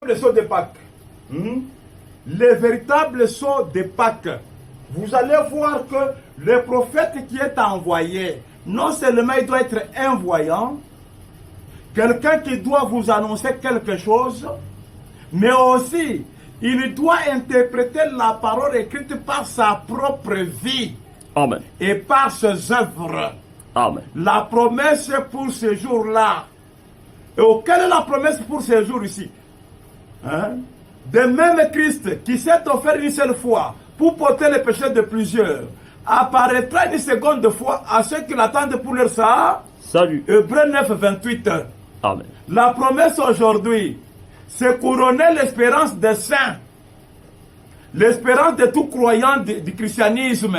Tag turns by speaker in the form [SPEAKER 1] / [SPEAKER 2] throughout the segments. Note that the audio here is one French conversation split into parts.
[SPEAKER 1] Le saut de Pâques. Les véritables sauts de Pâques. Vous allez voir que le prophète qui est envoyé, non seulement il doit être un voyant, quelqu'un qui doit vous annoncer quelque chose, mais aussi il doit interpréter la parole écrite par sa propre vie.
[SPEAKER 2] Amen.
[SPEAKER 1] Et par ses œuvres.
[SPEAKER 2] Amen.
[SPEAKER 1] La promesse pour ce jour-là. Et quelle est la promesse pour ce jour ici? De même Christ qui s'est offert une seule fois pour porter les péchés de plusieurs, apparaîtra une seconde fois à ceux qui l'attendent pour leur
[SPEAKER 2] salut.
[SPEAKER 1] Hébreux 9, 28.
[SPEAKER 2] Amen.
[SPEAKER 1] La promesse aujourd'hui, c'est couronner l'espérance des saints, l'espérance de tout croyant du christianisme.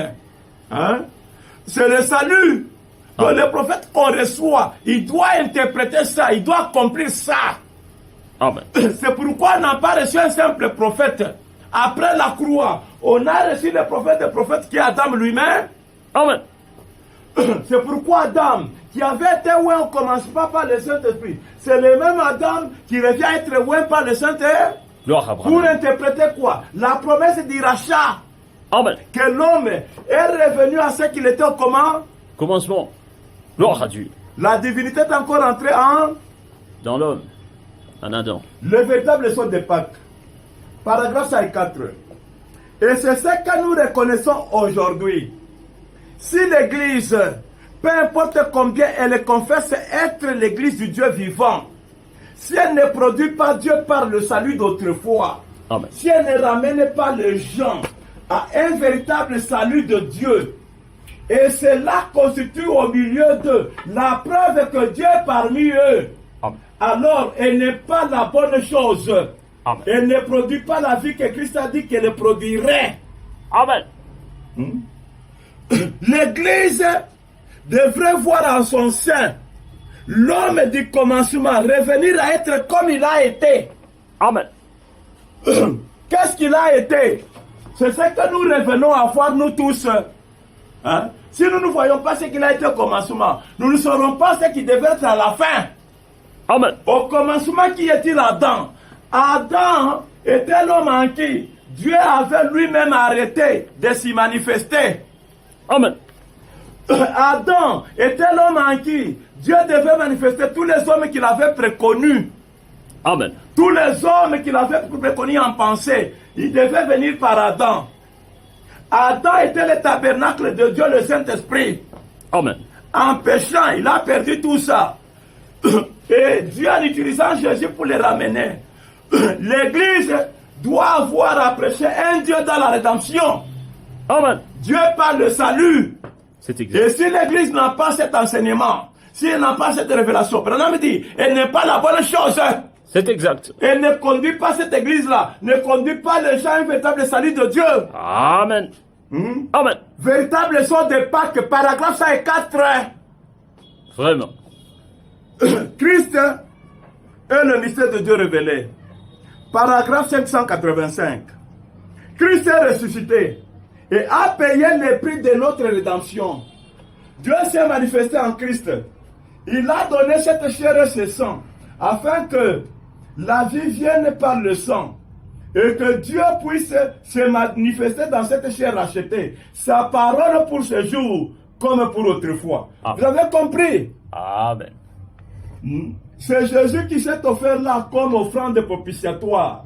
[SPEAKER 1] C'est le salut. Donc le prophète qu'on reçoit, il doit interpréter ça, il doit accomplir ça.
[SPEAKER 2] Amen.
[SPEAKER 1] C'est pourquoi on n'a pas reçu un simple prophète. Après la croix, on a reçu le prophète qui est Adam lui-même.
[SPEAKER 2] Amen.
[SPEAKER 1] C'est pourquoi Adam, qui avait été oint au commencement par le Saint-Esprit, c'est le même Adam qui revient à être oint par le Saint-Esprit. Pour interpréter quoi? La promesse du rachat.
[SPEAKER 2] Amen.
[SPEAKER 1] Que l'homme est revenu à ce qu'il était au
[SPEAKER 2] commencement. Gloire à Dieu.
[SPEAKER 1] La divinité est encore entrée
[SPEAKER 2] dans l'homme, en Adam.
[SPEAKER 1] Le véritable son de Pâques. Paragraphe 54. Et c'est ce que nous reconnaissons aujourd'hui. Si l'Église, peu importe combien elle confesse être l'Église du Dieu vivant, si elle ne produit pas Dieu par le salut d'autrefois,
[SPEAKER 2] Amen.
[SPEAKER 1] Si elle ne ramène pas les gens à un véritable salut de Dieu, et cela constitue au milieu d'eux la preuve que Dieu est parmi eux,
[SPEAKER 2] Amen.
[SPEAKER 1] Alors elle n'est pas la bonne chose.
[SPEAKER 2] Amen.
[SPEAKER 1] Elle ne produit pas la vie que Christ a dit qu'elle produirait.
[SPEAKER 2] Amen.
[SPEAKER 1] L'Église devrait voir en son sein l'homme du commencement revenir à être comme il a été.
[SPEAKER 2] Amen.
[SPEAKER 1] Qu'est-ce qu'il a été? C'est ce que nous revenons à voir nous tous. Si nous ne voyons pas ce qu'il a été au commencement, nous ne saurons pas ce qui devait être à la fin.
[SPEAKER 2] Amen.
[SPEAKER 1] Au commencement, qui est-il Adam? Adam était l'homme en qui Dieu avait lui-même arrêté de s'y manifester.
[SPEAKER 2] Amen.
[SPEAKER 1] Adam était l'homme en qui Dieu devait manifester tous les hommes qu'il avait préconnus.
[SPEAKER 2] Amen.
[SPEAKER 1] Tous les hommes qu'il avait préconnus en pensée, ils devaient venir par Adam. Adam était le tabernacle de Dieu, le Saint-Esprit.
[SPEAKER 2] Amen.
[SPEAKER 1] En péchant, il a perdu tout ça. Et Dieu, en utilisant Jésus pour les ramener, l'Église doit avoir à prêcher un Dieu dans la rédemption.
[SPEAKER 2] Amen.
[SPEAKER 1] Dieu parle le salut.
[SPEAKER 2] C'est exact.
[SPEAKER 1] Et si l'Église n'a pas cet enseignement, si elle n'a pas cette révélation, Branham dit, elle n'est pas la bonne chose.
[SPEAKER 2] C'est exact.
[SPEAKER 1] Elle ne conduit pas cette Église-là, ne conduit pas les gens à un véritable salut de Dieu.
[SPEAKER 2] Amen. Amen.
[SPEAKER 1] Véritable son de Pâques, paragraphe 104.
[SPEAKER 2] Vraiment.
[SPEAKER 1] Christ est le mystère de Dieu révélé. Paragraphe 585. Christ est ressuscité et a payé le prix de notre rédemption. Dieu s'est manifesté en Christ. Il a donné cette chair et ce sang afin que la vie vienne par le sang et que Dieu puisse se manifester dans cette chair rachetée. Sa parole pour ce jour comme pour autrefois. Amen. Vous avez compris?
[SPEAKER 2] Amen.
[SPEAKER 1] C'est Jésus qui s'est offert là comme offrande propitiatoire.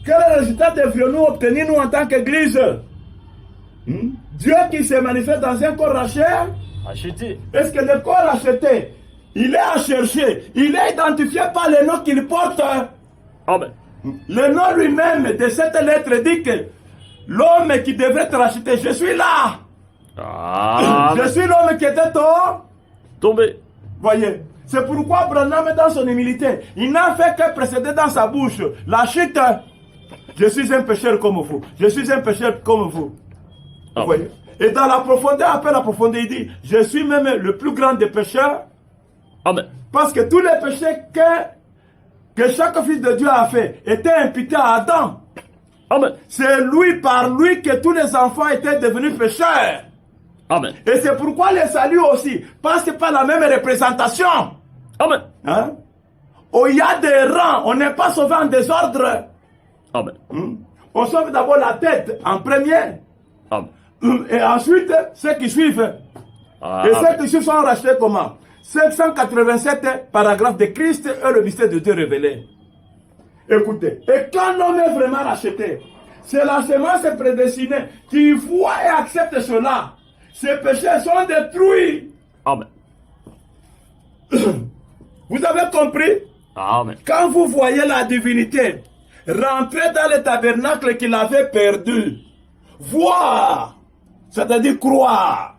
[SPEAKER 1] Quel résultat devrions-nous obtenir nous en tant qu'Église? Dieu qui se manifeste dans un corps racheté. Est-ce que le corps racheté, il est à chercher, il est identifié par le nom qu'il porte?
[SPEAKER 2] Amen.
[SPEAKER 1] Le nom lui-même de cette lettre dit que l'homme qui devrait être racheté, je suis là.
[SPEAKER 2] Amen.
[SPEAKER 1] Je suis l'homme qui était
[SPEAKER 2] tombé.
[SPEAKER 1] Voyez, c'est pourquoi Branham, dans son humilité, il n'a fait que précéder dans sa bouche la chute. Je suis un pécheur comme vous. Je suis un pécheur comme vous. Vous voyez? Et dans la profondeur, après la profondeur, il dit, je suis même le plus grand des pécheurs.
[SPEAKER 2] Amen.
[SPEAKER 1] Parce que tous les péchés que chaque fils de Dieu a fait étaient imputés à Adam.
[SPEAKER 2] Amen.
[SPEAKER 1] C'est lui, par lui, que tous les enfants étaient devenus pécheurs.
[SPEAKER 2] Amen.
[SPEAKER 1] Et c'est pourquoi le salut aussi passe par la même représentation.
[SPEAKER 2] Amen.
[SPEAKER 1] Oh, il y a des rangs. On n'est pas sauvé en désordre.
[SPEAKER 2] Amen.
[SPEAKER 1] On sauve d'abord la tête en premier.
[SPEAKER 2] Amen.
[SPEAKER 1] Et ensuite, ceux qui suivent. Et ceux qui suivent sont rachetés comment? 587 paragraphes de Christ et le mystère de Dieu révélé. Écoutez, et quand l'homme est vraiment racheté, c'est la semence prédestinée qui voit et accepte cela. Ses péchés sont détruits.
[SPEAKER 2] Amen.
[SPEAKER 1] Vous avez compris?
[SPEAKER 2] Amen.
[SPEAKER 1] Quand vous voyez la divinité rentrer dans le tabernacle qu'il avait perdu, voir, c'est-à-dire croire,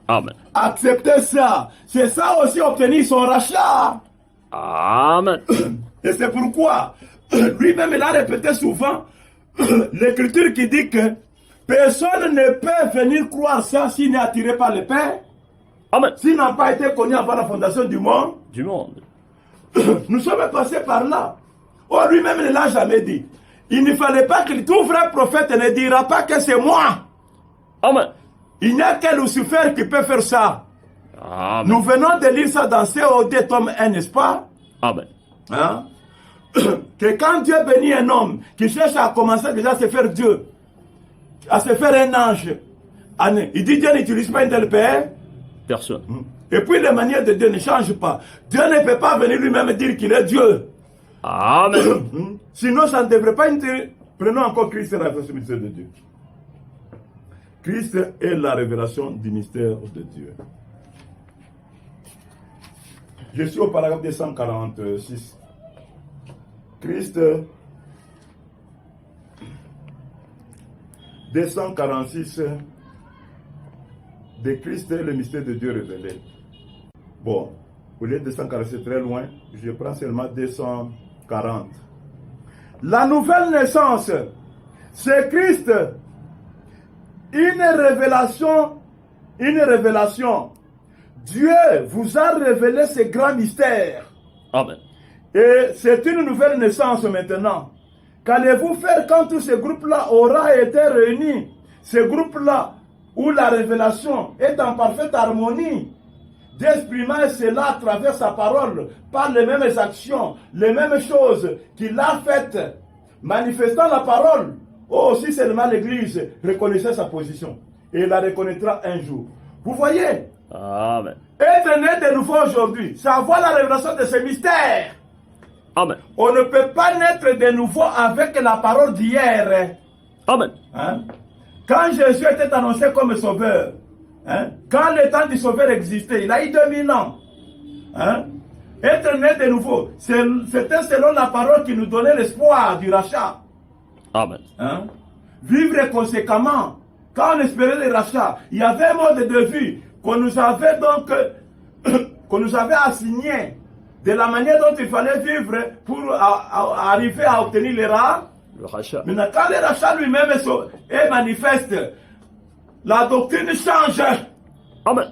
[SPEAKER 2] Amen.
[SPEAKER 1] accepter ça, c'est ça aussi obtenir son rachat.
[SPEAKER 2] Amen.
[SPEAKER 1] Et c'est pourquoi lui-même il a répété souvent l'écriture qui dit que personne ne peut venir croire ça s'il n'est attiré par le Père,
[SPEAKER 2] Amen.
[SPEAKER 1] s'il n'a pas été connu avant la fondation du monde.
[SPEAKER 2] Du monde.
[SPEAKER 1] Nous sommes passés par là. Oh, lui-même ne l'a jamais dit. Il ne fallait pas qu'il tout vrai prophète ne dira pas que c'est moi.
[SPEAKER 2] Amen.
[SPEAKER 1] Il n'y a que Lucifer qui peut faire ça.
[SPEAKER 2] Amen.
[SPEAKER 1] Nous venons de lire ça dans CO2 tome 1, n'est-ce pas?
[SPEAKER 2] Amen.
[SPEAKER 1] Hein? Que quand Dieu bénit un homme qui cherche à commencer déjà à se faire Dieu, à se faire un ange, il dit Dieu n'utilise pas un tel père.
[SPEAKER 2] Personne.
[SPEAKER 1] Et puis les manières de Dieu ne changent pas. Dieu ne peut pas venir lui-même dire qu'il est Dieu.
[SPEAKER 2] Amen.
[SPEAKER 1] Sinon, ça ne devrait pas être. Prenons encore Christ et la révélation du mystère de Dieu. Christ est la révélation du mystère de Dieu. Je suis au paragraphe 246. Christ 246 de Christ est le mystère de Dieu révélé. Bon, au lieu de 246 très loin, je prends seulement 240. La nouvelle naissance, c'est Christ. Une révélation. Dieu vous a révélé ces grands mystères.
[SPEAKER 2] Amen.
[SPEAKER 1] Et c'est une nouvelle naissance maintenant. Qu'allez-vous faire quand tous ces groupes-là auront été réunis? Ces groupes-là où la révélation est en parfaite harmonie, d'exprimer cela à travers sa parole, par les mêmes actions, les mêmes choses qu'il a faites, manifestant la parole. Oh, si seulement l'Église reconnaissait sa position, et la reconnaîtra un jour. Vous voyez?
[SPEAKER 2] Amen.
[SPEAKER 1] Être né de nouveau aujourd'hui, c'est avoir la révélation de ces mystères.
[SPEAKER 2] Amen.
[SPEAKER 1] On ne peut pas naître de nouveau avec la parole d'hier.
[SPEAKER 2] Amen.
[SPEAKER 1] Hein? Quand Jésus était annoncé comme sauveur, hein? Quand le temps du sauveur existait, il a eu 2000 ans. Hein? Être né de nouveau, c'était selon la parole qui nous donnait l'espoir du rachat.
[SPEAKER 2] Amen.
[SPEAKER 1] Hein? Vivre conséquemment. Quand on espérait le rachat, il y avait un mode de vie qu'on nous avait donc qu'on nous avait assigné de la manière dont il fallait vivre pour arriver à obtenir le
[SPEAKER 2] rachat.
[SPEAKER 1] Maintenant, quand le rachat lui-même est manifeste, la doctrine change.
[SPEAKER 2] Amen.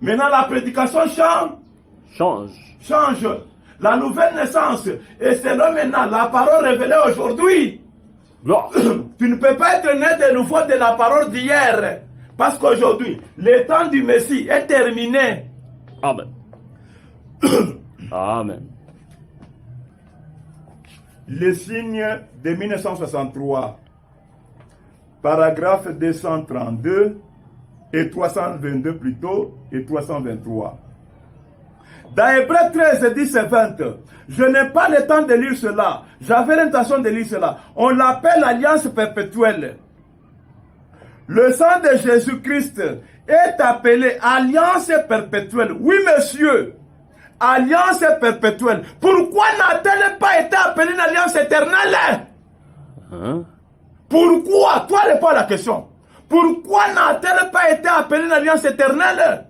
[SPEAKER 1] Maintenant, la prédication change. La nouvelle naissance, et c'est là maintenant la parole révélée aujourd'hui. Tu ne peux pas être né de nouveau de la parole d'hier. Parce qu'aujourd'hui, le temps du Messie est terminé.
[SPEAKER 2] Amen. Amen.
[SPEAKER 1] Les signes de 1963, paragraphe 232 et 322 plutôt, et 323. Dans Hébreux 13, 10 et 20, je n'ai pas le temps de lire cela. J'avais l'intention de lire cela. On l'appelle alliance perpétuelle. Le sang de Jésus-Christ est appelé alliance perpétuelle. Oui, monsieur. Alliance perpétuelle. Pourquoi n'a-t-elle pas été appelée une alliance éternelle?
[SPEAKER 2] Hein?
[SPEAKER 1] Pourquoi? Toi, réponds à la question. Pourquoi n'a-t-elle pas été appelée une alliance éternelle?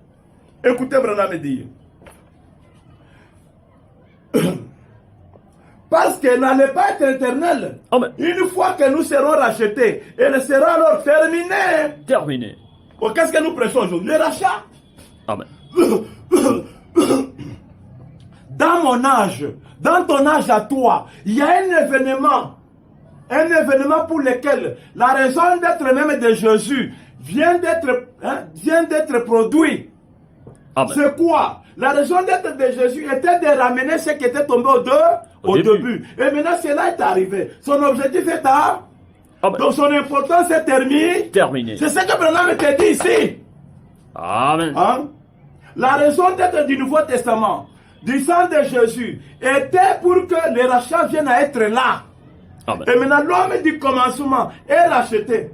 [SPEAKER 1] Écoutez, Branham me dire. Parce qu'elle n'allait pas être éternelle.
[SPEAKER 2] Amen.
[SPEAKER 1] Une fois que nous serons rachetés, elle sera alors terminée.
[SPEAKER 2] Terminé.
[SPEAKER 1] Oh, qu'est-ce que nous prêchons aujourd'hui? Le rachat.
[SPEAKER 2] Amen.
[SPEAKER 1] Dans mon âge, dans ton âge à toi, il y a un événement pour lequel la raison d'être même de Jésus vient d'être produit.
[SPEAKER 2] Amen.
[SPEAKER 1] C'est quoi? La raison d'être de Jésus était de ramener ceux qui étaient tombés au début. Et maintenant, cela est arrivé. Son objectif est à...
[SPEAKER 2] Amen.
[SPEAKER 1] Donc son importance est
[SPEAKER 2] Terminé.
[SPEAKER 1] C'est ce que Branham te dit ici.
[SPEAKER 2] Amen.
[SPEAKER 1] Hein? La raison d'être du Nouveau Testament, du sang de Jésus, était pour que les rachats viennent à être là.
[SPEAKER 2] Amen.
[SPEAKER 1] Et maintenant, l'homme du commencement est racheté.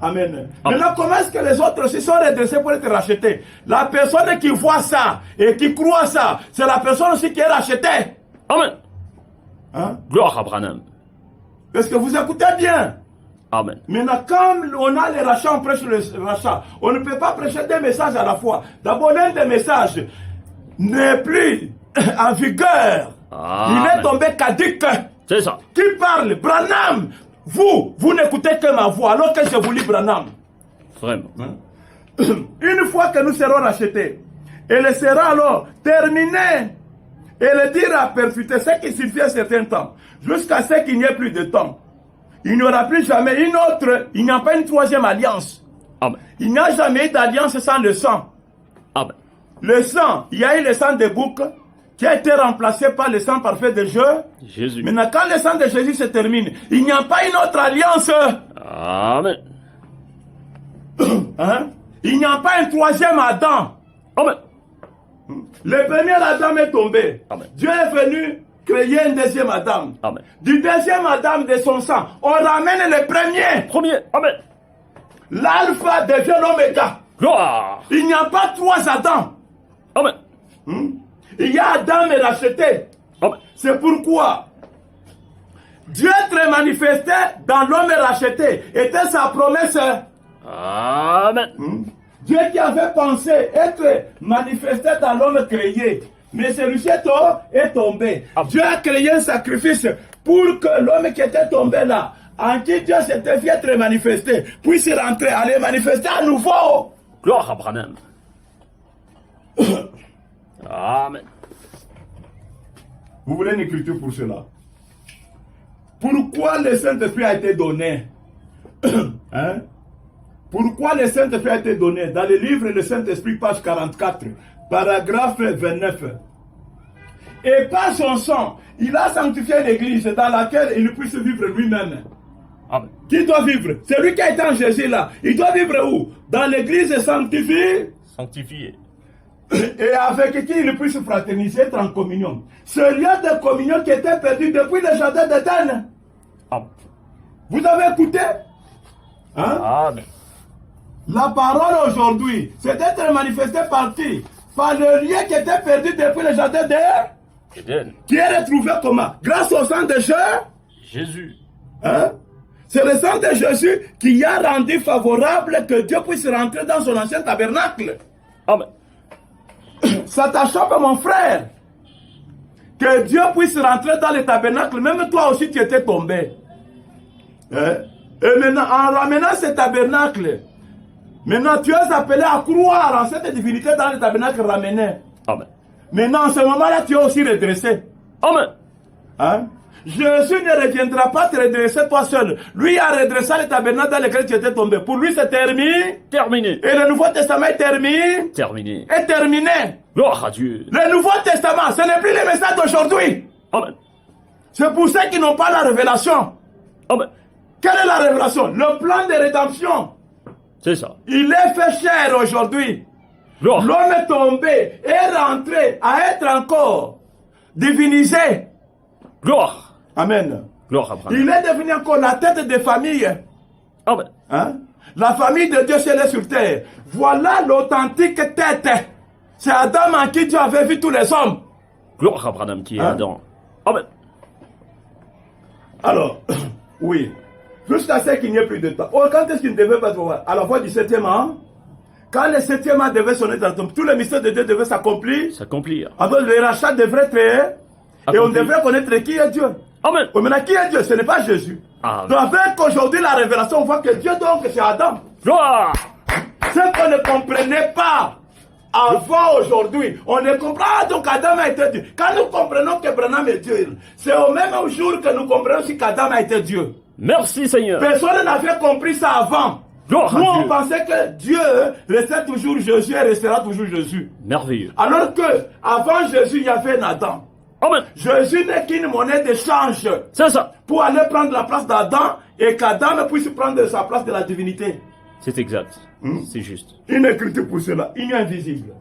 [SPEAKER 1] Amen. Maintenant, comment est-ce que les autres aussi sont redressés pour être rachetés? La personne qui voit ça et qui croit ça, c'est la personne aussi qui est rachetée.
[SPEAKER 2] Amen.
[SPEAKER 1] Hein?
[SPEAKER 2] Gloire à Branham.
[SPEAKER 1] Est-ce que vous écoutez bien?
[SPEAKER 2] Amen.
[SPEAKER 1] Maintenant, quand on a les rachats, on prêche le rachat. On ne peut pas prêcher deux messages à la fois. D'abord, l'un des messages n'est plus en vigueur.
[SPEAKER 2] Amen.
[SPEAKER 1] Il est tombé caduque.
[SPEAKER 2] C'est ça.
[SPEAKER 1] Qui parle? Branham. Vous n'écoutez que ma voix alors que je vous lis Branham.
[SPEAKER 2] Vraiment.
[SPEAKER 1] Une fois que nous serons rachetés, elle sera alors terminée. Et le dire à perpétuer, ce qui suffit un certain temps, jusqu'à ce qu'il n'y ait plus de temps. Il n'y aura plus jamais une autre, il n'y a pas une troisième alliance.
[SPEAKER 2] Amen.
[SPEAKER 1] Il n'y a jamais eu d'alliance sans le sang.
[SPEAKER 2] Amen.
[SPEAKER 1] Le sang, il y a eu le sang des boucs qui a été remplacé par le sang parfait de
[SPEAKER 2] Jésus.
[SPEAKER 1] Maintenant, quand le sang de Jésus se termine, il n'y a pas une autre alliance.
[SPEAKER 2] Amen.
[SPEAKER 1] Hein? Il n'y a pas un troisième Adam.
[SPEAKER 2] Amen.
[SPEAKER 1] Le premier Adam est tombé.
[SPEAKER 2] Amen.
[SPEAKER 1] Dieu est venu créer un deuxième Adam.
[SPEAKER 2] Amen.
[SPEAKER 1] Du deuxième Adam de son sang, on ramène le premier.
[SPEAKER 2] Premier. Amen.
[SPEAKER 1] L'alpha devient l'oméga.
[SPEAKER 2] Gloire.
[SPEAKER 1] Il n'y a pas trois Adams.
[SPEAKER 2] Amen.
[SPEAKER 1] Il y a Adam et racheté.
[SPEAKER 2] Amen.
[SPEAKER 1] C'est pourquoi Dieu être manifesté dans l'homme racheté était sa promesse.
[SPEAKER 2] Amen.
[SPEAKER 1] Dieu qui avait pensé être manifesté dans l'homme créé. Mais celui-ci est tombé.
[SPEAKER 2] Amen.
[SPEAKER 1] Dieu a créé un sacrifice pour que l'homme qui était tombé là, en qui Dieu s'était fait être manifesté, puisse rentrer, aller manifester à nouveau.
[SPEAKER 2] Gloire à Branham. Amen.
[SPEAKER 1] Vous voulez une écriture pour cela? Pourquoi le Saint-Esprit a été donné? Hein? Pourquoi le Saint-Esprit a été donné? Dans le livre Le Saint-Esprit, page 44, paragraphe 29. Et par son sang, il a sanctifié l'église dans laquelle il puisse vivre lui-même.
[SPEAKER 2] Amen.
[SPEAKER 1] Qui doit vivre? C'est lui qui a été en Jésus là. Il doit vivre où? Dans l'église sanctifiée.
[SPEAKER 2] Sanctifié.
[SPEAKER 1] Et avec qui il puisse fraterniser, être en communion. Ce lien de communion qui était perdu depuis le jardin d'Éden.
[SPEAKER 2] Amen.
[SPEAKER 1] Vous avez écouté? Hein?
[SPEAKER 2] Amen.
[SPEAKER 1] La parole aujourd'hui, c'est d'être manifesté par qui? Par le lien qui était perdu depuis le jardin
[SPEAKER 2] Éden.
[SPEAKER 1] qui est retrouvé comment? Grâce au sang de
[SPEAKER 2] Jésus.
[SPEAKER 1] Hein? C'est le sang de Jésus qui a rendu favorable que Dieu puisse rentrer dans son ancien tabernacle.
[SPEAKER 2] Amen.
[SPEAKER 1] Ça t'achoppe, mon frère. Que Dieu puisse rentrer dans le tabernacle. Même toi aussi, tu étais tombé. Hein? Et maintenant, en ramenant ce tabernacle, maintenant, tu es appelé à croire en cette divinité dans le tabernacle ramené.
[SPEAKER 2] Amen.
[SPEAKER 1] Maintenant, en ce moment-là, tu es aussi redressé.
[SPEAKER 2] Amen.
[SPEAKER 1] Hein? Jésus ne reviendra pas te redresser toi seul. Lui a redressé le tabernacle dans lequel tu étais tombé. Pour lui, c'est terminé.
[SPEAKER 2] Terminé.
[SPEAKER 1] Et le Nouveau Testament est terminé.
[SPEAKER 2] Terminé.
[SPEAKER 1] Est terminé.
[SPEAKER 2] Gloire à Dieu.
[SPEAKER 1] Le Nouveau Testament, ce n'est plus le message d'aujourd'hui.
[SPEAKER 2] Amen.
[SPEAKER 1] C'est pour ceux qui n'ont pas la révélation.
[SPEAKER 2] Amen.
[SPEAKER 1] Quelle est la révélation? Le plan de rédemption.
[SPEAKER 2] C'est ça.
[SPEAKER 1] Il est fait chair aujourd'hui.
[SPEAKER 2] Gloire.
[SPEAKER 1] L'homme est tombé, est rentré à être encore divinisé.
[SPEAKER 2] Gloire.
[SPEAKER 1] Amen.
[SPEAKER 2] Gloire à Branham.
[SPEAKER 1] Il est devenu encore la tête des familles.
[SPEAKER 2] Amen.
[SPEAKER 1] Hein? La famille de Dieu, elle est sur terre. Voilà l'authentique tête. C'est Adam en qui Dieu avait vu tous les hommes.
[SPEAKER 2] Gloire à Branham qui est
[SPEAKER 1] Hein?
[SPEAKER 2] Adam. Amen.
[SPEAKER 1] Alors, oui. Jusqu'à ce qu'il n'y ait plus de temps. Oh, quand est-ce qu'il ne devait pas se voir? À la fois du 7e an. Quand le 7e an devait sonner dans le temple, tout le mystère de Dieu devait s'accomplir.
[SPEAKER 2] S'accomplir.
[SPEAKER 1] Alors le rachat devrait être. Et on devrait connaître qui est Dieu.
[SPEAKER 2] Amen.
[SPEAKER 1] Oh, maintenant, qui est Dieu? Ce n'est pas Jésus.
[SPEAKER 2] Amen.
[SPEAKER 1] Donc, avec aujourd'hui la révélation, on voit que Dieu, donc, c'est Adam.
[SPEAKER 2] Gloire.
[SPEAKER 1] Ce qu'on ne comprenait pas avant aujourd'hui, on ne comprend pas. Donc Adam a été Dieu. Quand nous comprenons que Branham est Dieu, c'est au même jour que nous comprenons aussi qu'Adam a été Dieu.
[SPEAKER 2] Merci Seigneur.
[SPEAKER 1] Personne n'avait compris ça avant.
[SPEAKER 2] Gloire
[SPEAKER 1] Nous,
[SPEAKER 2] à
[SPEAKER 1] on
[SPEAKER 2] Dieu.
[SPEAKER 1] pensait que Dieu restait toujours Jésus et restera toujours Jésus.
[SPEAKER 2] Merveilleux.
[SPEAKER 1] Alors que avant Jésus, il y avait Adam.
[SPEAKER 2] Amen.
[SPEAKER 1] Jésus n'est qu'une monnaie d'échange
[SPEAKER 2] C'est ça.
[SPEAKER 1] pour aller prendre la place d'Adam et qu'Adam puisse prendre sa place de la divinité.
[SPEAKER 2] C'est exact. C'est juste.
[SPEAKER 1] Une écriture pour cela, il est invisible.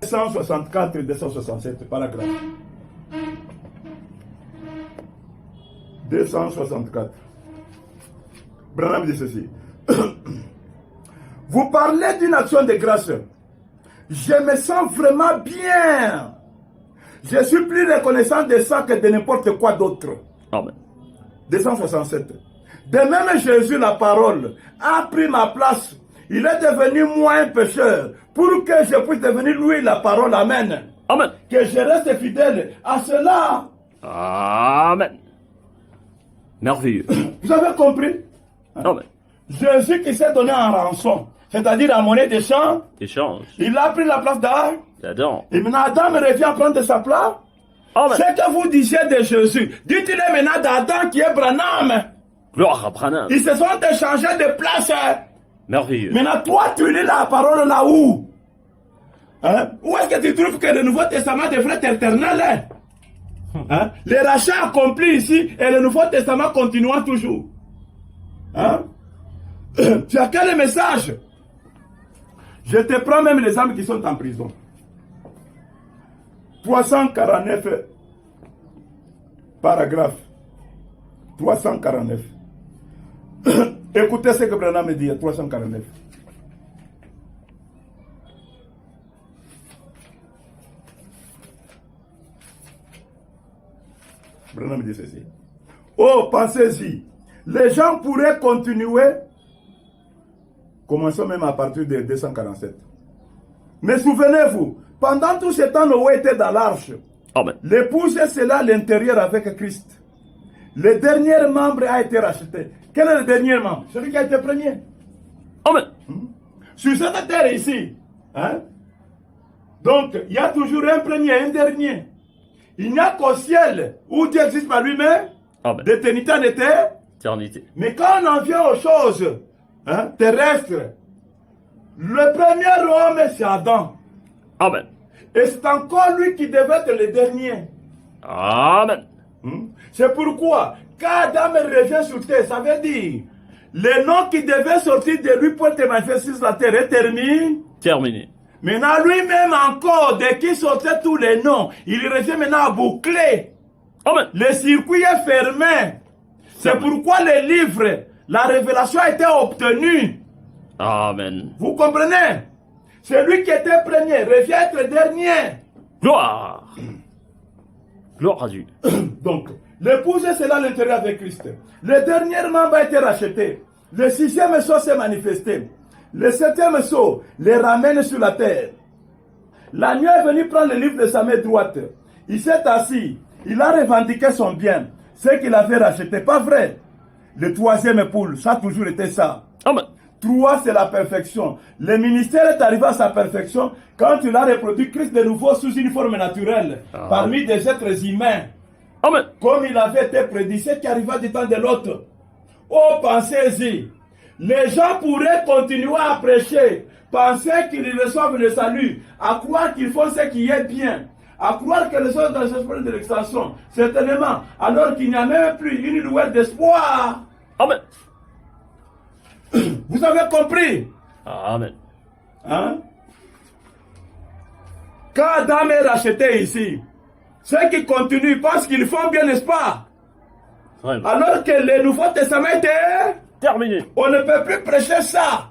[SPEAKER 1] 264 et 267, paragraphe. 264. Branham dit ceci. Vous parlez d'une action de grâce. Je me sens vraiment bien. Je suis plus reconnaissant de ça que de n'importe quoi d'autre.
[SPEAKER 2] Amen.
[SPEAKER 1] 267. De même Jésus, la parole, a pris ma place. Il est devenu moi un pécheur pour que je puisse devenir lui la parole. Amen.
[SPEAKER 2] Amen.
[SPEAKER 1] Que je reste fidèle à cela.
[SPEAKER 2] Amen. Merveilleux.
[SPEAKER 1] Vous avez compris?
[SPEAKER 2] Amen.
[SPEAKER 1] Jésus qui s'est donné en rançon, c'est-à-dire en monnaie d'échange,
[SPEAKER 2] Échange.
[SPEAKER 1] il a pris la place d'Adam.
[SPEAKER 2] D'Adam.
[SPEAKER 1] Et maintenant Adam revient prendre sa place.
[SPEAKER 2] Amen.
[SPEAKER 1] Ce que vous disiez de Jésus, dites-le maintenant d'Adam qui est Branham.
[SPEAKER 2] Gloire à Branham.
[SPEAKER 1] Ils se sont échangés de place.
[SPEAKER 2] Merveilleux.
[SPEAKER 1] Maintenant, toi, tu lis la parole là où? Hein? Où est-ce que tu trouves que le Nouveau Testament devrait être éternel? Hein? Les rachats accomplis ici et le Nouveau Testament continuant toujours. Hein? Tu as quel message? Je te prends même les âmes qui sont en prison. 349 paragraphe. 349. Écoutez ce que Branham me dit, 349. Branham dit ceci. Oh, pensez-y. Les gens pourraient continuer. Commençons même à partir de 247. Mais souvenez-vous, pendant tout ce temps, Noé était dans l'arche.
[SPEAKER 2] Amen.
[SPEAKER 1] L'épouse est là à l'intérieur avec Christ. Le dernier membre a été racheté. Quel est le dernier membre? Celui qui a été premier.
[SPEAKER 2] Amen.
[SPEAKER 1] Sur cette terre ici. Hein? Donc, il y a toujours un premier et un dernier. Il n'y a qu'au ciel où Dieu existe par lui-même,
[SPEAKER 2] Amen.
[SPEAKER 1] d'éternité en
[SPEAKER 2] Éternité.
[SPEAKER 1] Mais quand on en vient aux choses terrestres, le premier homme, c'est Adam.
[SPEAKER 2] Amen.
[SPEAKER 1] Et c'est encore lui qui devait être le dernier.
[SPEAKER 2] Amen.
[SPEAKER 1] C'est pourquoi, quand Adam revient sur terre, ça veut dire, le nom qui devait sortir de lui pour être manifesté sur la terre est terminé.
[SPEAKER 2] Terminé.
[SPEAKER 1] Maintenant, lui-même encore, dès qu'il sortait tous les noms, il revient maintenant à boucler.
[SPEAKER 2] Amen.
[SPEAKER 1] Le circuit est fermé. C'est pourquoi le livre, la révélation a été obtenue.
[SPEAKER 2] Amen.
[SPEAKER 1] Vous comprenez? Celui qui était premier revient être dernier.
[SPEAKER 2] Gloire. Gloire à Dieu.
[SPEAKER 1] Donc, l'épouse est là à l'intérieur avec Christ. Le dernier membre a été racheté. Le sixième sceau s'est manifesté. Le septième sceau les ramène sur la terre. L'agneau est venu prendre le livre de sa main droite. Il s'est assis. Il a revendiqué son bien. Ce qu'il avait racheté. Pas vrai? Le troisième poule, ça a toujours été ça.
[SPEAKER 2] Amen.
[SPEAKER 1] 3, c'est la perfection. Le ministère est arrivé à sa perfection quand il a reproduit Christ de nouveau sous une forme naturelle, parmi des êtres humains.
[SPEAKER 2] Amen.
[SPEAKER 1] Comme il avait été prédit, ce qui arriva du temps de l'autre. Oh, pensez-y. Les gens pourraient continuer à prêcher, penser qu'ils reçoivent le salut, à croire qu'ils font ce qui est bien, à croire que les choses dans l'esprit de l'extension, certainement, alors qu'il n'y a même plus une lueur d'espoir.
[SPEAKER 2] Amen.
[SPEAKER 1] Vous avez compris?
[SPEAKER 2] Amen.
[SPEAKER 1] Hein? Quand Adam est racheté ici, ceux qui continuent pensent qu'ils font bien, n'est-ce pas?
[SPEAKER 2] Vraiment.
[SPEAKER 1] Alors que le Nouveau Testament était...
[SPEAKER 2] Terminé.
[SPEAKER 1] On ne peut plus prêcher ça.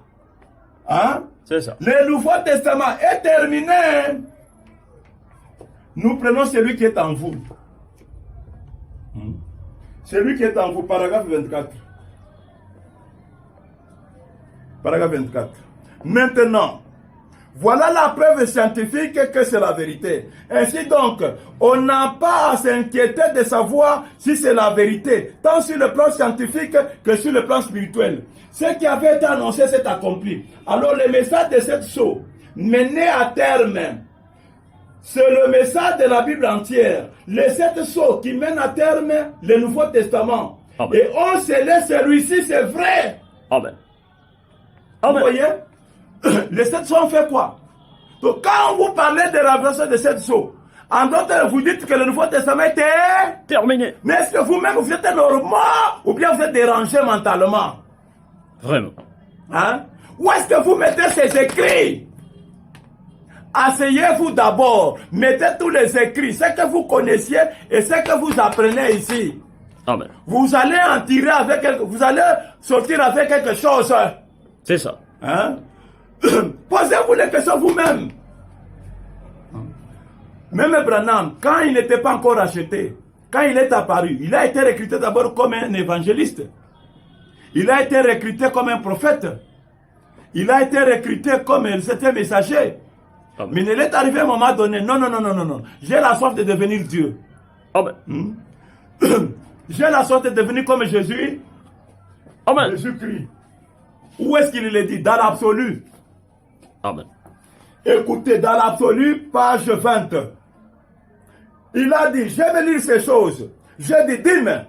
[SPEAKER 1] Hein?
[SPEAKER 2] C'est ça.
[SPEAKER 1] Le Nouveau Testament est terminé. Nous prenons celui qui est en vous. Celui qui est en vous, paragraphe 24. Paragraphe 24. Maintenant, voilà la preuve scientifique que c'est la vérité. Ainsi donc, on n'a pas à s'inquiéter de savoir si c'est la vérité, tant sur le plan scientifique que sur le plan spirituel. Ce qui avait été annoncé s'est accompli. Alors le message de cette chose, mené à terme, c'est le message de la Bible entière. Les 7 sceaux qui mènent à terme le Nouveau Testament.
[SPEAKER 2] Amen.
[SPEAKER 1] Et on se laisse celui-ci, c'est vrai.
[SPEAKER 2] Amen.
[SPEAKER 1] Vous
[SPEAKER 2] Amen.
[SPEAKER 1] voyez? Les 7 sceaux ont fait quoi? Donc quand vous parlez de la révélation de 7 sceaux, en d'autres, vous dites que le Nouveau Testament était
[SPEAKER 2] Terminé.
[SPEAKER 1] mais est-ce que vous-même vous êtes normal ou bien vous êtes dérangé mentalement?
[SPEAKER 2] Vraiment.
[SPEAKER 1] Hein? Où est-ce que vous mettez ces écrits? Asseyez-vous d'abord, mettez tous les écrits, ce que vous connaissiez et ce que vous apprenez ici.
[SPEAKER 2] Amen.
[SPEAKER 1] Vous allez en tirer avec vous allez sortir avec quelque chose.
[SPEAKER 2] C'est ça.
[SPEAKER 1] Hein? Posez-vous les questions vous-même. Même Branham, quand il n'était pas encore acheté, quand il est apparu, il a été recruté d'abord comme un évangéliste. Il a été recruté comme un prophète. Il a été recruté comme un certain messager.
[SPEAKER 2] Amen.
[SPEAKER 1] Mais il est arrivé à un moment donné, non, non, non, non, non, non. J'ai la soif de devenir Dieu.
[SPEAKER 2] Amen.
[SPEAKER 1] J'ai la soif de devenir comme Jésus.
[SPEAKER 2] Amen.
[SPEAKER 1] Jésus-Christ. Où est-ce qu'il le dit? Dans l'absolu.
[SPEAKER 2] Amen.
[SPEAKER 1] Écoutez, dans l'absolu, page 20. Il a dit, j'aime lire ces choses. J'ai dit, dis-moi,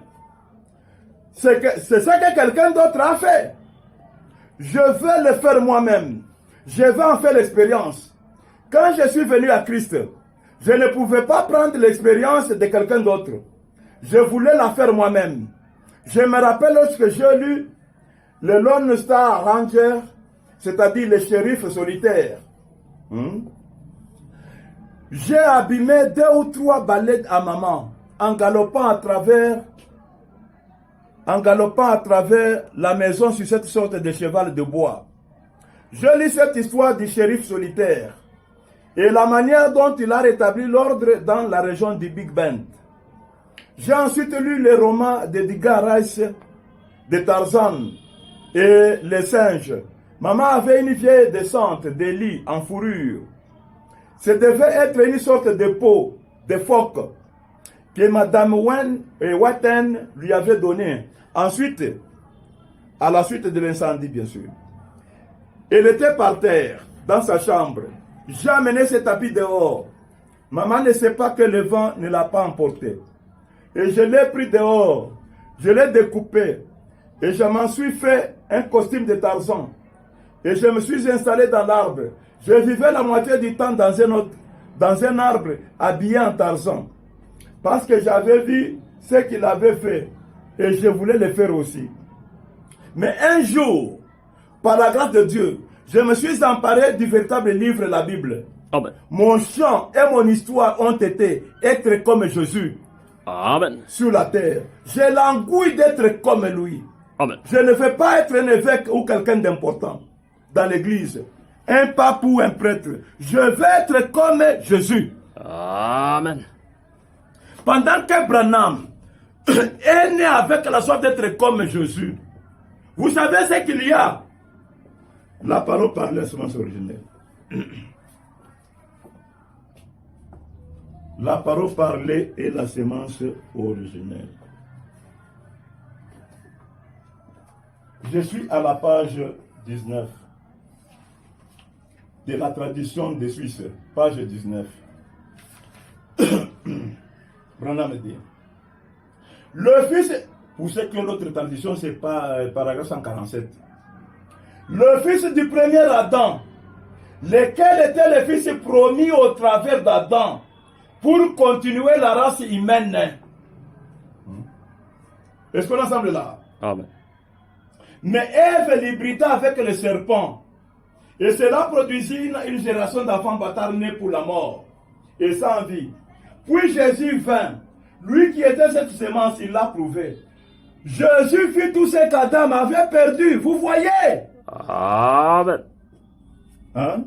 [SPEAKER 1] c'est ce que quelqu'un d'autre a fait. Je veux le faire moi-même. Je vais en faire l'expérience. Quand je suis venu à Christ, je ne pouvais pas prendre l'expérience de quelqu'un d'autre. Je voulais la faire moi-même. Je me rappelle lorsque j'ai lu le Lone Star Ranger, c'est-à-dire le shérif solitaire. J'ai abîmé 2 ou 3 balais à maman en galopant à travers la maison sur cette sorte de cheval de bois. Je lis cette histoire du shérif solitaire et la manière dont il a rétabli l'ordre dans la région du Big Bend. J'ai ensuite lu les romans de Edgar Rice, de Tarzan et les singes. Maman avait une vieille descente de lit en fourrure. Ce devait être une sorte de peau de phoque que Madame Watten lui avait donnée. Ensuite, à la suite de l'incendie, bien sûr. Elle était par terre, dans sa chambre. J'ai amené ce tapis dehors. Maman ne sait pas que le vent ne l'a pas emporté. Et je l'ai pris dehors. Je l'ai découpé. Et je m'en suis fait un costume de Tarzan. Et je me suis installé dans l'arbre. Je vivais la moitié du temps dans un arbre habillé en Tarzan. Parce que j'avais vu ce qu'il avait fait. Et je voulais le faire aussi. Mais un jour, par la grâce de Dieu, je me suis emparé du véritable livre, la Bible.
[SPEAKER 2] Amen.
[SPEAKER 1] Mon chant et mon histoire ont été être comme Jésus
[SPEAKER 2] Amen.
[SPEAKER 1] sur la terre. J'ai l'angouille d'être comme lui.
[SPEAKER 2] Amen.
[SPEAKER 1] Je ne veux pas être un évêque ou quelqu'un d'important dans l'église, un pape ou un prêtre. Je veux être comme Jésus.
[SPEAKER 2] Amen.
[SPEAKER 1] Pendant que Branham est né avec la soif d'être comme Jésus, vous savez ce qu'il y a? La parole par la semence originelle. La parole parlée est la semence originelle. Je suis à la page 19 de la tradition des Suisses, page 19. Branham dit, le fils, pour ceux qui ont l'autre tradition, c'est pas paragraphe 147. Le fils du premier Adam, lequel était le fils promis au travers d'Adam, pour continuer la race humaine. Est-ce qu'on est ensemble là?
[SPEAKER 2] Amen.
[SPEAKER 1] Mais Ève l'hybrida avec le serpent. Et cela produisit une génération d'enfants bâtards nés pour la mort et sans vie. Puis Jésus vint. Lui qui était cette semence, il l'a prouvé. Jésus fit tout ce qu'Adam avait perdu. Vous voyez?
[SPEAKER 2] Amen.
[SPEAKER 1] Hein?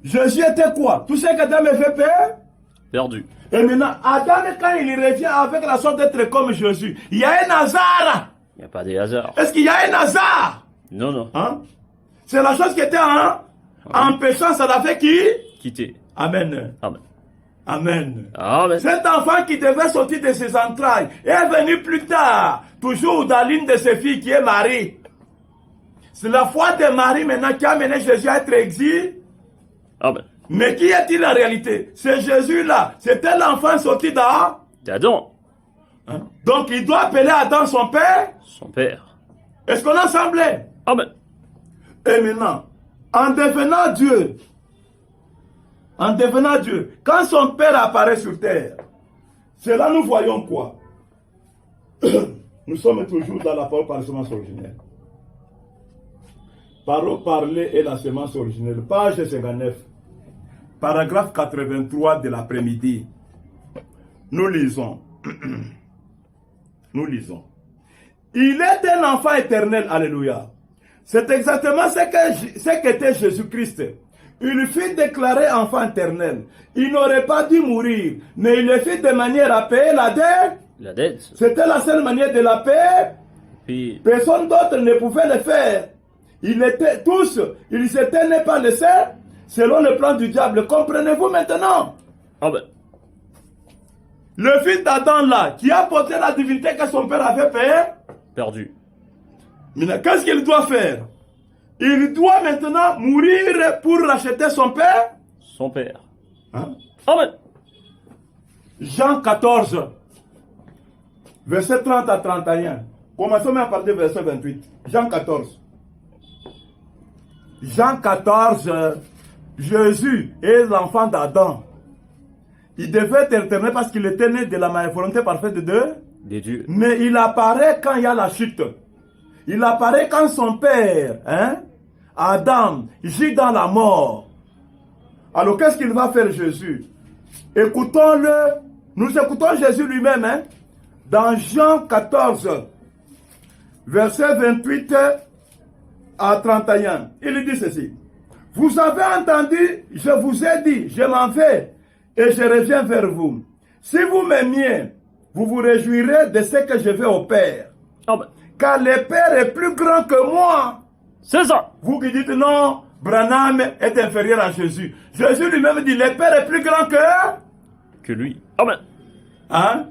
[SPEAKER 1] Jésus était quoi? Tout ce qu'Adam avait
[SPEAKER 2] Perdu.
[SPEAKER 1] Et maintenant, Adam, quand il revient avec la sorte d'être comme Jésus, il y a un hasard.
[SPEAKER 2] Il n'y a pas de hasard.
[SPEAKER 1] Est-ce qu'il y a un hasard?
[SPEAKER 2] Non, non.
[SPEAKER 1] Hein? C'est la chose qui était en péchant, ça l'a fait qui?
[SPEAKER 2] Quitter.
[SPEAKER 1] Amen.
[SPEAKER 2] Amen.
[SPEAKER 1] Amen.
[SPEAKER 2] Amen.
[SPEAKER 1] Cet enfant qui devait sortir de ses entrailles est venu plus tard, toujours dans l'une de ses filles qui est Marie. C'est la foi de Marie maintenant qui a amené Jésus à être exilé.
[SPEAKER 2] Amen.
[SPEAKER 1] Mais qui est-il en réalité? C'est Jésus là. C'était l'enfant sorti d'Adam.
[SPEAKER 2] D'Adam.
[SPEAKER 1] Hein? Donc il doit appeler Adam son père.
[SPEAKER 2] Son père.
[SPEAKER 1] Est-ce qu'on a semblé?
[SPEAKER 2] Amen.
[SPEAKER 1] Et maintenant, en devenant Dieu, quand son père apparaît sur terre, c'est là nous voyons quoi? Nous sommes toujours dans la parole par la semence originelle. Parole parlée et la semence originelle. Page 59. Paragraphe 83 de l'après-midi. Nous lisons. Nous lisons. Il est un enfant éternel. Alléluia. C'est exactement ce qu'était Jésus-Christ. Il fut déclaré enfant éternel. Il n'aurait pas dû mourir, mais il le fit de manière à payer la dette.
[SPEAKER 2] La dette.
[SPEAKER 1] C'était la seule manière de la paix.
[SPEAKER 2] Puis,
[SPEAKER 1] Personne d'autre ne pouvait le faire. Ils étaient nés par le sein, selon le plan du diable. Comprenez-vous maintenant?
[SPEAKER 2] Amen.
[SPEAKER 1] Le fils d'Adam là, qui a porté la divinité que son père avait payée,
[SPEAKER 2] Perdu.
[SPEAKER 1] maintenant, qu'est-ce qu'il doit faire? Il doit maintenant mourir pour racheter son père.
[SPEAKER 2] Son père.
[SPEAKER 1] Hein?
[SPEAKER 2] Amen.
[SPEAKER 1] Jean 14, verset 30 à 31. Commençons même à parler du verset 28. Jean 14. Jean 14, Jésus est l'enfant d'Adam. Il devait être éternel parce qu'il était né de la volonté parfaite de Dieu.
[SPEAKER 2] Des dieux.
[SPEAKER 1] Mais il apparaît quand il y a la chute. Il apparaît quand son père, Adam, gît dans la mort. Alors qu'est-ce qu'il va faire Jésus? Écoutons-le. Nous écoutons Jésus lui-même. Dans Jean 14, verset 28 à 31. Il dit ceci. Vous avez entendu, je vous ai dit, je m'en vais et je reviens vers vous. Si vous m'aimiez, vous vous réjouirez de ce que je vais au Père.
[SPEAKER 2] Amen.
[SPEAKER 1] Car le Père est plus grand que moi.
[SPEAKER 2] C'est ça.
[SPEAKER 1] Vous qui dites non, Branham est inférieur à Jésus. Jésus lui-même dit, le Père est plus grand
[SPEAKER 2] Que lui. Amen.
[SPEAKER 1] Hein?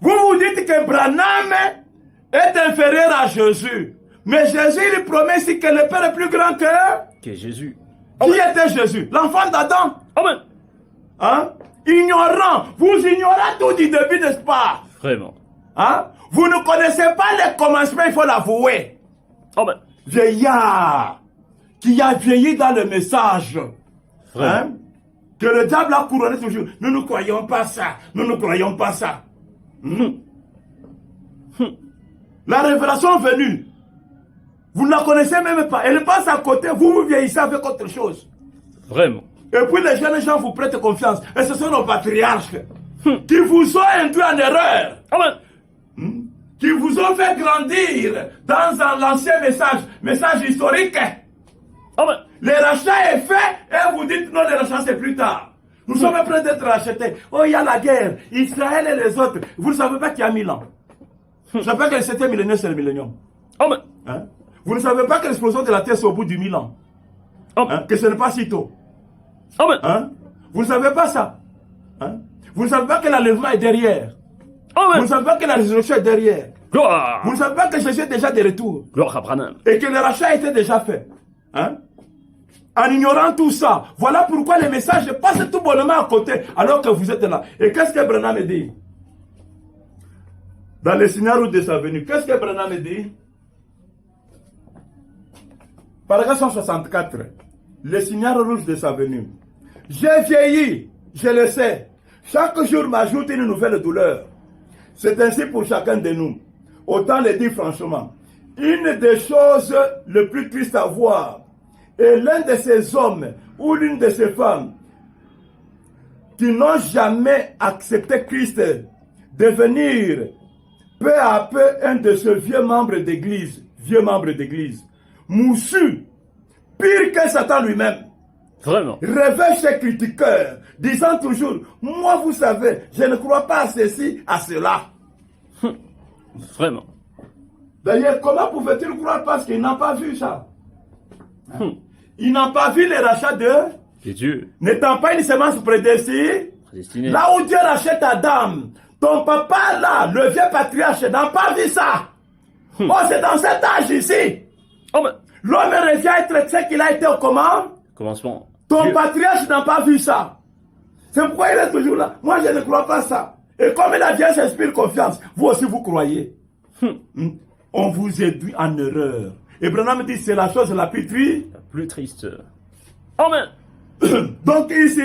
[SPEAKER 1] Vous dites que Branham est inférieur à Jésus. Mais Jésus lui promet ici que le Père est plus grand
[SPEAKER 2] Que Jésus.
[SPEAKER 1] Qui était Jésus? L'enfant d'Adam.
[SPEAKER 2] Amen.
[SPEAKER 1] Hein? Ignorant. Vous ignorez tout du début, n'est-ce pas?
[SPEAKER 2] Vraiment.
[SPEAKER 1] Hein? Vous ne connaissez pas les commencements, il faut l'avouer.
[SPEAKER 2] Amen.
[SPEAKER 1] Vieillard qui a vieilli dans le message.
[SPEAKER 2] Vraiment.
[SPEAKER 1] Hein? Que le diable a couronné toujours. Nous ne croyons pas ça. Nous ne croyons pas ça. La révélation est venue. Vous ne la connaissez même pas. Elle passe à côté. Vous vieillissez avec autre chose.
[SPEAKER 2] Vraiment.
[SPEAKER 1] Et puis les jeunes gens vous prêtent confiance. Et ce sont nos patriarches qui vous ont induit en erreur.
[SPEAKER 2] Amen.
[SPEAKER 1] Qui vous ont fait grandir dans l'ancien message historique.
[SPEAKER 2] Amen.
[SPEAKER 1] Le rachat est fait et vous dites non, le rachat c'est plus tard. Nous sommes prêts d'être rachetés. Oh, il y a la guerre. Israël et les autres. Vous ne savez pas qu'il y a 1000 ans. Vous ne savez pas que le 7e millénaire c'est le millénium.
[SPEAKER 2] Amen.
[SPEAKER 1] Hein? Vous ne savez pas que l'explosion de la Terre c'est au bout du 1000 ans.
[SPEAKER 2] Amen.
[SPEAKER 1] Hein? Que ce n'est pas si tôt.
[SPEAKER 2] Amen.
[SPEAKER 1] Hein? Vous ne savez pas ça. Hein? Vous ne savez pas que l'enlèvement est derrière. Vous
[SPEAKER 2] Amen.
[SPEAKER 1] ne savez pas que la résurrection est derrière.
[SPEAKER 2] Gloire.
[SPEAKER 1] Vous ne savez pas que Jésus est déjà de retour.
[SPEAKER 2] Gloire à Branham.
[SPEAKER 1] Et que le rachat était déjà fait. Hein? En ignorant tout ça, voilà pourquoi les messages passent tout bonnement à côté alors que vous êtes là. Et qu'est-ce que Branham dit? Dans le scénario de sa venue, qu'est-ce que Branham dit? Paragraphe 164. Le signal rouge de sa venue. J'ai vieilli, je le sais. Chaque jour m'ajoute une nouvelle douleur. C'est ainsi pour chacun de nous. Autant le dire franchement. Une des choses les plus tristes à voir est l'un de ces hommes ou l'une de ces femmes qui n'ont jamais accepté Christ devenir peu à peu un de ces vieux membres d'église, moussu, pire que Satan lui-même.
[SPEAKER 2] Vraiment.
[SPEAKER 1] Réveille ses critiqueurs, disant toujours, moi vous savez, je ne crois pas à ceci, à cela.
[SPEAKER 2] Vraiment.
[SPEAKER 1] D'ailleurs, comment pouvait-il croire parce qu'ils n'ont pas vu ça? Ils n'ont pas vu les rachats de
[SPEAKER 2] Des dieux.
[SPEAKER 1] n'étant pas une semence prédestinée.
[SPEAKER 2] Prédestinés.
[SPEAKER 1] Là où Dieu rachète Adam, ton papa là, le vieux patriarche, n'a pas vu ça. Oh, c'est dans cet âge ici.
[SPEAKER 2] Amen.
[SPEAKER 1] L'homme revient à être ce qu'il a été au comment?
[SPEAKER 2] Commencement.
[SPEAKER 1] Ton
[SPEAKER 2] Dieu.
[SPEAKER 1] patriarche n'a pas vu ça. C'est pourquoi il est toujours là. Moi, je ne crois pas ça. Et comme la vierge inspire confiance, vous aussi vous croyez. On vous induit en erreur. Et Branham dit c'est la chose la plus triste.
[SPEAKER 2] La plus triste. Amen.
[SPEAKER 1] Donc ici,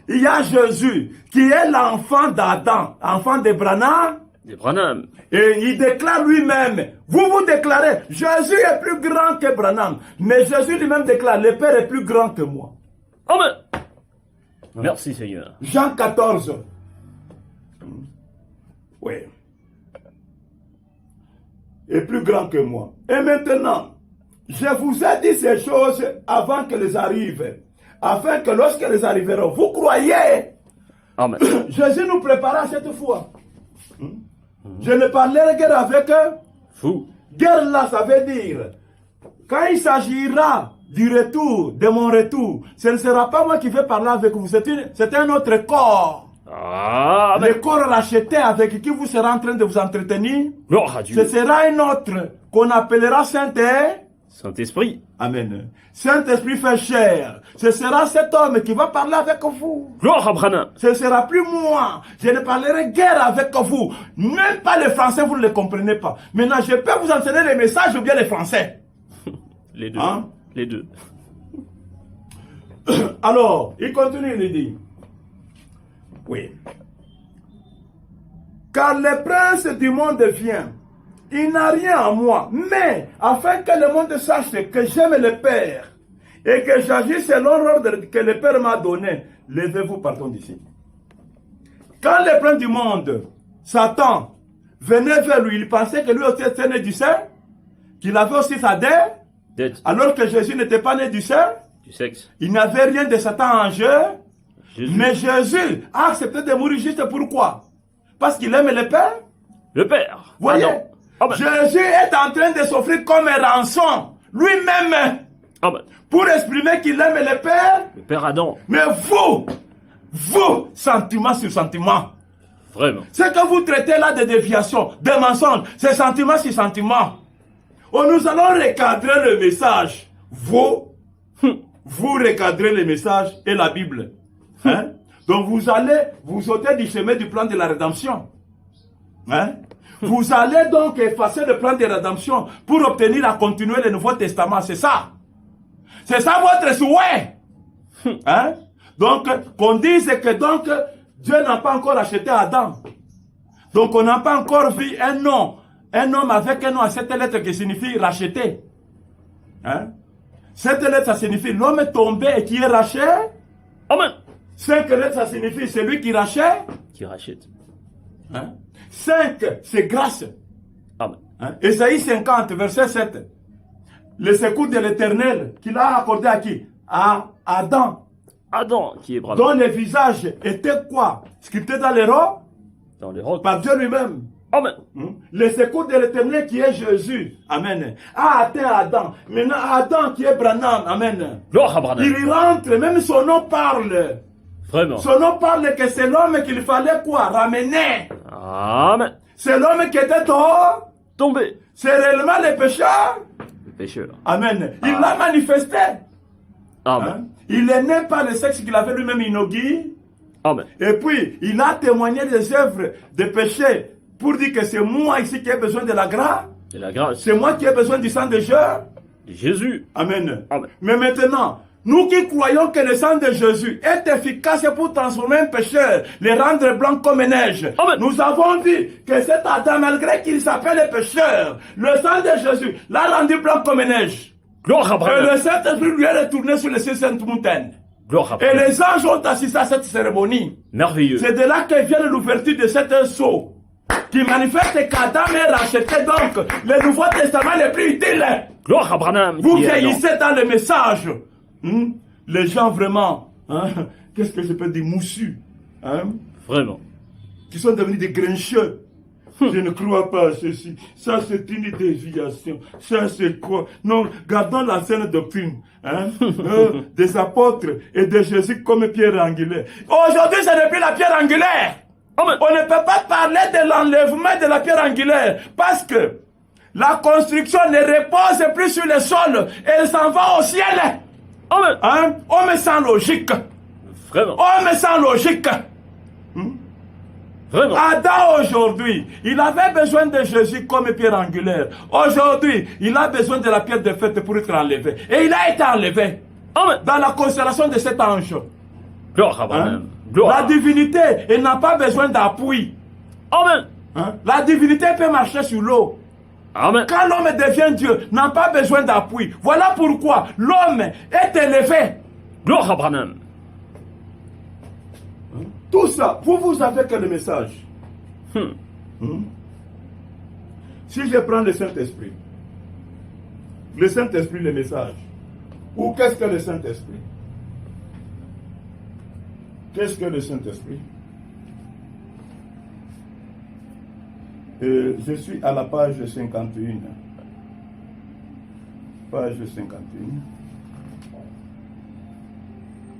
[SPEAKER 1] il y a Jésus qui est l'enfant d'Adam, enfant de Branham.
[SPEAKER 2] De Branham.
[SPEAKER 1] Et il déclare lui-même, vous déclarez, Jésus est plus grand que Branham. Mais Jésus lui-même déclare, le Père est plus grand que moi.
[SPEAKER 2] Amen. Merci Seigneur.
[SPEAKER 1] Jean 14. Oui. Est plus grand que moi. Et maintenant, je vous ai dit ces choses avant qu'elles arrivent, afin que lorsqu'elles arriveront, vous croyez.
[SPEAKER 2] Amen.
[SPEAKER 1] Jésus nous prépara cette fois. Je ne parlerai guère avec eux.
[SPEAKER 2] Vous.
[SPEAKER 1] Guerre là, ça veut dire, quand il s'agira du retour, de mon retour, ce ne sera pas moi qui vais parler avec vous, c'est un autre corps.
[SPEAKER 2] Ah,
[SPEAKER 1] Le corps racheté avec qui vous serez en train de vous entretenir,
[SPEAKER 2] gloire à Dieu.
[SPEAKER 1] ce sera un autre qu'on appellera
[SPEAKER 2] Saint-Esprit.
[SPEAKER 1] Amen. Saint-Esprit fait chair. Ce sera cet homme qui va parler avec vous.
[SPEAKER 2] Gloire à Branham.
[SPEAKER 1] Ce ne sera plus moi. Je ne parlerai guère avec vous. Même pas le français, vous ne le comprenez pas. Maintenant, je peux vous enseigner les messages ou bien les français.
[SPEAKER 2] Les deux.
[SPEAKER 1] Hein?
[SPEAKER 2] Les deux.
[SPEAKER 1] Alors, il continue, il dit. Oui. Car le prince du monde vient. Il n'a rien en moi. Mais, afin que le monde sache que j'aime le Père et que j'agis selon l'ordre que le Père m'a donné, levez-vous, partons d'ici. Quand le prince du monde, Satan, venait vers lui, il pensait que lui aussi était né du sein, qu'il avait aussi sa dette, alors que Jésus n'était pas né du sein,
[SPEAKER 2] du sexe.
[SPEAKER 1] Il n'avait rien de Satan en jeu. Jésus. Mais Jésus a accepté de mourir juste pourquoi? Parce qu'il aime le Père.
[SPEAKER 2] Le Père.
[SPEAKER 1] Voyez,
[SPEAKER 2] Amen.
[SPEAKER 1] Jésus est en train de s'offrir comme rançon, lui-même,
[SPEAKER 2] Amen.
[SPEAKER 1] pour exprimer qu'il aime le Père.
[SPEAKER 2] Le Père Adam.
[SPEAKER 1] Mais vous, sentiment sur sentiment.
[SPEAKER 2] Vraiment.
[SPEAKER 1] Ce que vous traitez là de déviation, de mensonge, c'est sentiment sur sentiment. Oh, nous allons recadrer le message. Vous recadrez le message et la Bible. Hein? Donc vous allez vous ôter du chemin du plan de la rédemption. Hein? Vous allez donc effacer le plan de rédemption pour obtenir à continuer le Nouveau Testament. C'est ça. C'est ça votre souhait. Hein? Donc, qu'on dise que donc Dieu n'a pas encore acheté Adam. Donc on n'a pas encore vu un homme avec un nom à cette lettre qui signifie racheter. Hein? Cette lettre, ça signifie l'homme tombé et qui est racheté.
[SPEAKER 2] Amen.
[SPEAKER 1] 5 lettres, ça signifie celui qui rachète.
[SPEAKER 2] Qui rachète.
[SPEAKER 1] Hein? 5, c'est grâce.
[SPEAKER 2] Amen.
[SPEAKER 1] Hein? Ésaïe 50, verset 7. Le secours de l'Éternel qu'il a accordé à qui? À Adam.
[SPEAKER 2] Adam qui est brave.
[SPEAKER 1] Dont le visage était quoi? Sculpté dans les rocs?
[SPEAKER 2] Dans les rocs.
[SPEAKER 1] Par Dieu lui-même.
[SPEAKER 2] Amen.
[SPEAKER 1] Le secours de l'Éternel qui est Jésus. Amen. A atteint Adam. Maintenant, Adam qui est Branham. Amen.
[SPEAKER 2] Gloire à Branham.
[SPEAKER 1] Il rentre, même son nom parle.
[SPEAKER 2] Vraiment.
[SPEAKER 1] Son nom parle que c'est l'homme qu'il fallait quoi? Ramener.
[SPEAKER 2] Amen.
[SPEAKER 1] C'est l'homme qui était
[SPEAKER 2] tombé.
[SPEAKER 1] C'est réellement le pécheur.
[SPEAKER 2] Le pécheur.
[SPEAKER 1] Amen. Il l'a manifesté.
[SPEAKER 2] Amen.
[SPEAKER 1] Hein? Il est né par le sexe qu'il avait lui-même inauguré.
[SPEAKER 2] Amen.
[SPEAKER 1] Et puis, il a témoigné des œuvres de péché pour dire que c'est moi ici qui ai besoin de la grâce.
[SPEAKER 2] De la grâce.
[SPEAKER 1] C'est moi qui ai besoin du sang de
[SPEAKER 2] Jésus.
[SPEAKER 1] Amen.
[SPEAKER 2] Amen.
[SPEAKER 1] Mais maintenant, nous qui croyons que le sang de Jésus est efficace pour transformer un pécheur, le rendre blanc comme neige.
[SPEAKER 2] Amen.
[SPEAKER 1] Nous avons vu que cet Adam, malgré qu'il s'appelle pécheur, le sang de Jésus l'a rendu blanc comme neige.
[SPEAKER 2] Gloire à
[SPEAKER 1] Et
[SPEAKER 2] Branham.
[SPEAKER 1] le Saint-Esprit lui est retourné sur les 6 saintes montagnes.
[SPEAKER 2] Gloire à
[SPEAKER 1] Et
[SPEAKER 2] Branham.
[SPEAKER 1] les anges ont assisté à cette cérémonie.
[SPEAKER 2] Merveilleux.
[SPEAKER 1] C'est de là que vient l'ouverture de cet sceau qui manifeste qu'Adam est racheté, donc le Nouveau Testament est plus utile.
[SPEAKER 2] Gloire à Branham.
[SPEAKER 1] Vous
[SPEAKER 2] qui est
[SPEAKER 1] vieillissez dans le message. Les gens vraiment, qu'est-ce que je peux dire, moussus,
[SPEAKER 2] Vraiment.
[SPEAKER 1] qui sont devenus des grincheux. Je ne crois pas à ceci. Ça, c'est une déviation. Ça, c'est quoi? Non, gardons la scène doctrine. Des apôtres et de Jésus comme pierre angulaire. Aujourd'hui, ce n'est plus la pierre angulaire.
[SPEAKER 2] Amen.
[SPEAKER 1] On ne peut pas parler de l'enlèvement de la pierre angulaire parce que la construction ne repose plus sur le sol. Elle s'en va au ciel.
[SPEAKER 2] Amen.
[SPEAKER 1] Homme sans logique.
[SPEAKER 2] Vraiment.
[SPEAKER 1] Homme sans logique.
[SPEAKER 2] Vraiment.
[SPEAKER 1] Adam aujourd'hui, il avait besoin de Jésus comme pierre angulaire. Aujourd'hui, il a besoin de la pierre de fête pour être enlevé. Et il a été enlevé.
[SPEAKER 2] Amen.
[SPEAKER 1] Dans la constellation de cet ange.
[SPEAKER 2] Gloire à Branham. Gloire.
[SPEAKER 1] La divinité, elle n'a pas besoin d'appui.
[SPEAKER 2] Amen.
[SPEAKER 1] La divinité peut marcher sur l'eau.
[SPEAKER 2] Amen.
[SPEAKER 1] Quand l'homme devient Dieu, n'a pas besoin d'appui. Voilà pourquoi l'homme est élevé.
[SPEAKER 2] Gloire à Branham.
[SPEAKER 1] Tout ça, vous avez que le message. Si je prends le Saint-Esprit, le message. Ou qu'est-ce que le Saint-Esprit? Qu'est-ce que le Saint-Esprit? Je suis à la page 51. Page 51.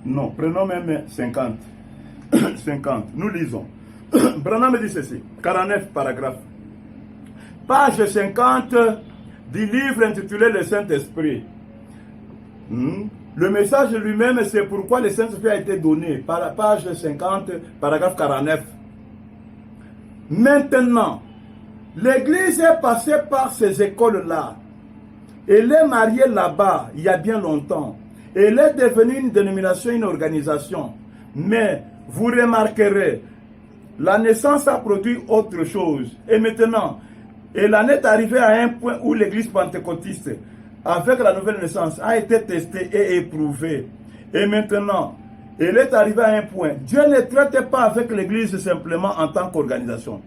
[SPEAKER 1] Non, prenons même 50. 50. Nous lisons. Branham dit ceci. 49 paragraphes. Page 50 du livre intitulé Le Saint-Esprit. Le message lui-même, c'est pourquoi le Saint-Esprit a été donné. Par la page 50, paragraphe 49. Maintenant, l'Église est passée par ces écoles-là. Elle est mariée là-bas, il y a bien longtemps. Elle est devenue une dénomination, une organisation. Mais, vous remarquerez, la naissance a produit autre chose. Et maintenant, elle en est arrivée à un point où l'Église pentecôtiste, avec la nouvelle naissance, a été testée et éprouvée. Et maintenant, elle est arrivée à un point. Dieu ne traite pas avec l'Église simplement en tant qu'organisation.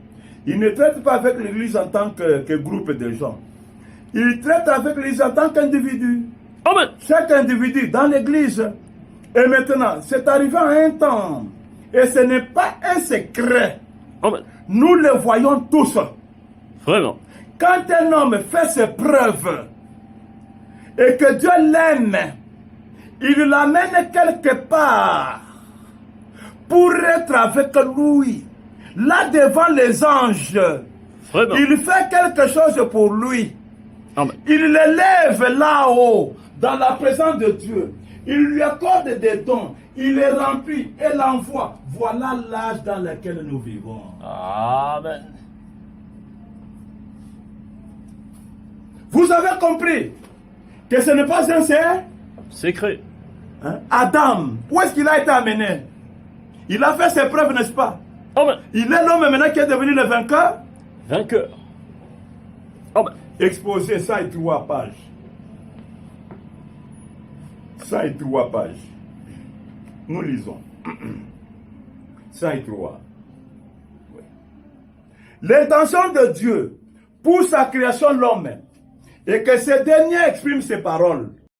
[SPEAKER 1] Il ne traite pas avec l'Église en tant que groupe de gens. Il traite avec l'Église en tant qu'individu.
[SPEAKER 2] Amen.
[SPEAKER 1] Chaque individu dans l'Église. Et maintenant, c'est arrivé à un temps. Et ce n'est pas un secret.
[SPEAKER 2] Amen.
[SPEAKER 1] Nous le voyons tous.
[SPEAKER 2] Vraiment.
[SPEAKER 1] Quand un homme fait ses preuves et que Dieu l'aime, il l'amène quelque part pour être avec lui. Là devant les anges,
[SPEAKER 2] Vraiment.
[SPEAKER 1] il fait quelque chose pour lui.
[SPEAKER 2] Amen.
[SPEAKER 1] Il l'élève là-haut, dans la présence de Dieu. Il lui accorde des dons. Il les remplit et l'envoie. Voilà l'âge dans lequel nous vivons.
[SPEAKER 2] Amen.
[SPEAKER 1] Vous avez compris que ce n'est pas un
[SPEAKER 2] Secret.
[SPEAKER 1] Adam, où est-ce qu'il a été amené? Il a fait ses preuves, n'est-ce pas?
[SPEAKER 2] Amen.
[SPEAKER 1] Il est l'homme maintenant qui est devenu le vainqueur.
[SPEAKER 2] Vainqueur. Amen.
[SPEAKER 1] Exposé 103 pages. 103 pages. Nous lisons. 103. Oui. L'intention de Dieu pour sa création, l'homme, et que ce dernier exprime ses paroles.